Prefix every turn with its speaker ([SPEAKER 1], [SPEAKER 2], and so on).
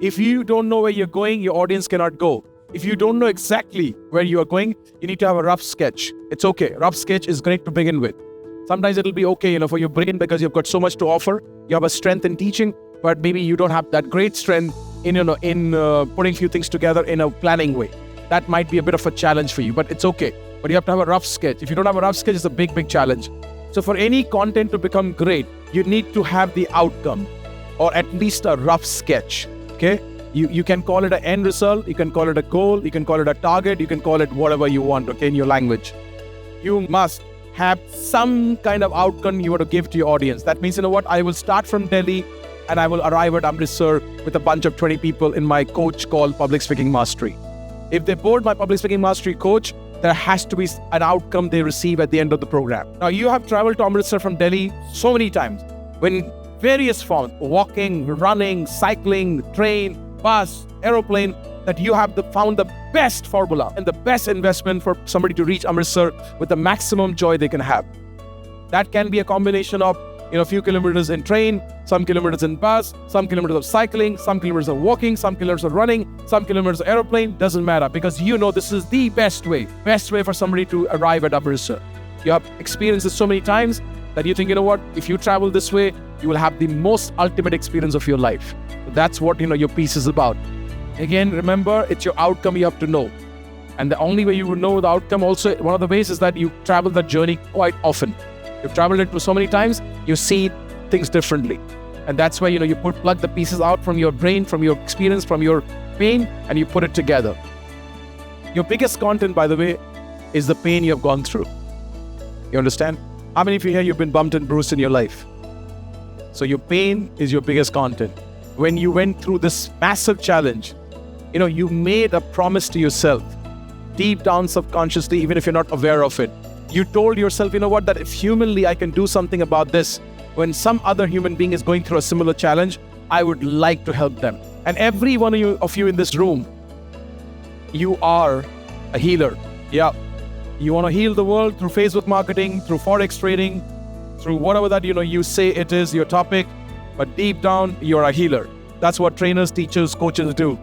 [SPEAKER 1] If you don't know where you're going, your audience cannot go. If you don't know exactly where you are going, you need to have a rough sketch. It's okay. Rough sketch is great to begin with. Sometimes it'll be okay, for your brain because you've got so much to offer. You have a strength in teaching, but maybe you don't have that great strength in putting few things together in a planning way. That might be a bit of a challenge for you, but it's okay. But you have to have a rough sketch. If you don't have a rough sketch, it's a big, big challenge. So for any content to become great, you need to have the outcome or at least a rough sketch, okay? You can call it an end result, you can call it a goal, you can call it a target, you can call it whatever you want, okay, in your language. You must have some kind of outcome you want to give to your audience. That means, I will start from Delhi and I will arrive at Amritsar with a bunch of 20 people in my coach called Public Speaking Mastery. If they board my Public Speaking Mastery coach, there has to be an outcome they receive at the end of the program. Now, you have traveled to Amritsar from Delhi so many times, in various forms, walking, running, cycling, train, bus, aeroplane, that you have found the best formula and the best investment for somebody to reach Amritsar with the maximum joy they can have. That can be a combination of a few kilometers in train, some kilometers in bus, some kilometers of cycling, some kilometers of walking, some kilometers of running, some kilometers of aeroplane. Doesn't matter, because this is the best way for somebody to arrive at Amritsar. You have experienced this so many times that you think, if you travel this way, you will have the most ultimate experience of your life. That's what your piece is about. Again, remember, it's your outcome you have to know. And the only way you will know the outcome also, one of the ways is that you travel that journey quite often. You've traveled it so many times, you see things differently. And that's why, you plug the pieces out from your brain, from your experience, from your pain, and you put it together. Your biggest content, by the way, is the pain you have gone through. You understand? How many of you here, you've been bumped and bruised in your life? So your pain is your biggest content. When you went through this massive challenge, you made a promise to yourself, deep down subconsciously, even if you're not aware of it. You told yourself, that if humanly I can do something about this, when some other human being is going through a similar challenge, I would like to help them. And every one of you in this room, you are a healer. Yeah. You want to heal the world through Facebook marketing, through Forex trading, through whatever that, you say it is your topic, but deep down, you're a healer. That's what trainers, teachers, coaches do.